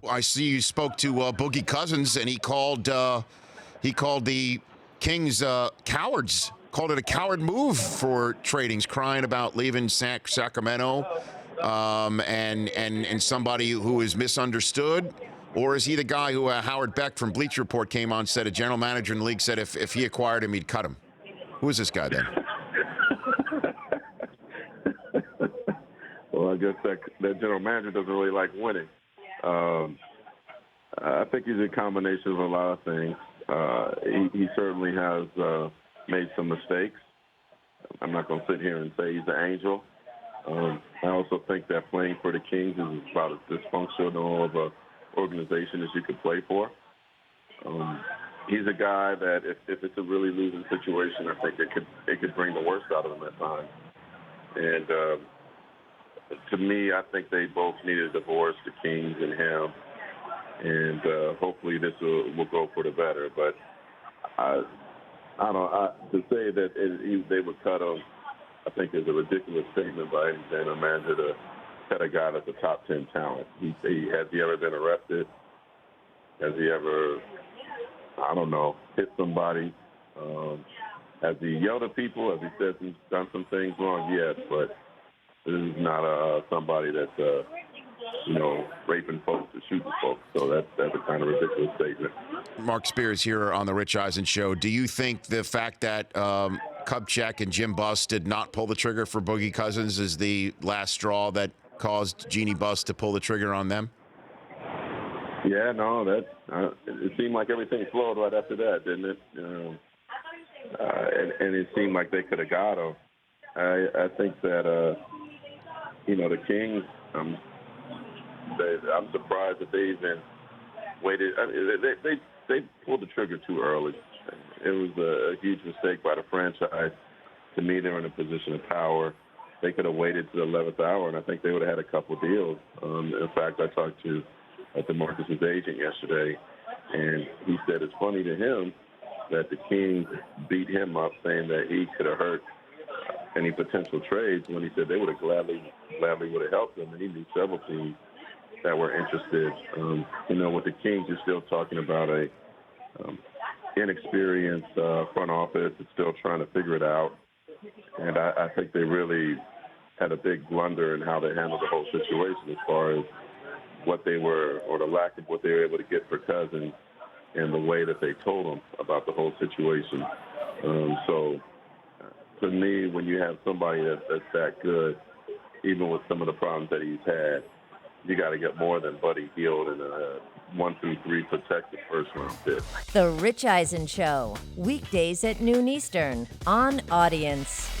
I see you spoke to Boogie Cousins, and he called the Kings cowards. Called it a coward move for trading. Crying about leaving Sacramento, and somebody who is misunderstood. Or is he the guy who Howard Beck from Bleacher Report came on, said a general manager in the league said if he acquired him, he'd cut him? Who is this guy then? Well, I guess that general manager doesn't really like winning. I think he's a combination of a lot of things. He certainly has made some mistakes. I'm not going to sit here and say he's an angel. I also think that playing for the Kings is about as dysfunctional of an organization as you could play for. He's a guy that if it's a really losing situation, I think it could bring the worst out of him at times. And to me, I think they both need a divorce, the Kings and him. And hopefully this will go for the better. But to say that they would cut him, I think is a ridiculous statement by any general manager to cut a guy that's a top 10 talent. Has he ever been arrested? Has he ever, hit somebody? Has he yelled at people? Has he said done some things wrong? Yes, but this is not somebody that's raping folks or shooting folks. So that's a kind of ridiculous statement. Marc Spears here on the Rich Eisen Show. Do you think the fact that Kupchak and Jim Buss did not pull the trigger for Boogie Cousins is the last straw that caused Jeannie Buss to pull the trigger on them? Yeah, no, it seemed like everything flowed right after that, didn't it? And it seemed like they could have got him. I think that the Kings. I'm surprised that they even waited. I mean, they pulled the trigger too early. It was a huge mistake by the franchise. To me, they're in a position of power. They could have waited to the 11th hour, and I think they would have had a couple deals. In fact, I talked to DeMarcus' agent yesterday, and he said it's funny to him that the Kings beat him up, saying that he could have hurt any potential trades, when he said they would have gladly would have helped him, and he knew several teams that were interested. With the Kings, you're still talking about a inexperienced front office that's still trying to figure it out. And I think they really had a big blunder in how they handled the whole situation as far as what they were, or the lack of what they were able to get for Cousins, and the way that they told him about the whole situation. So to me, when you have somebody that's that good, even with some of the problems that he's had, you got to get more than Buddy Hield and a 1-3 protected first-round pick. The Rich Eisen Show, weekdays at noon Eastern on Audience.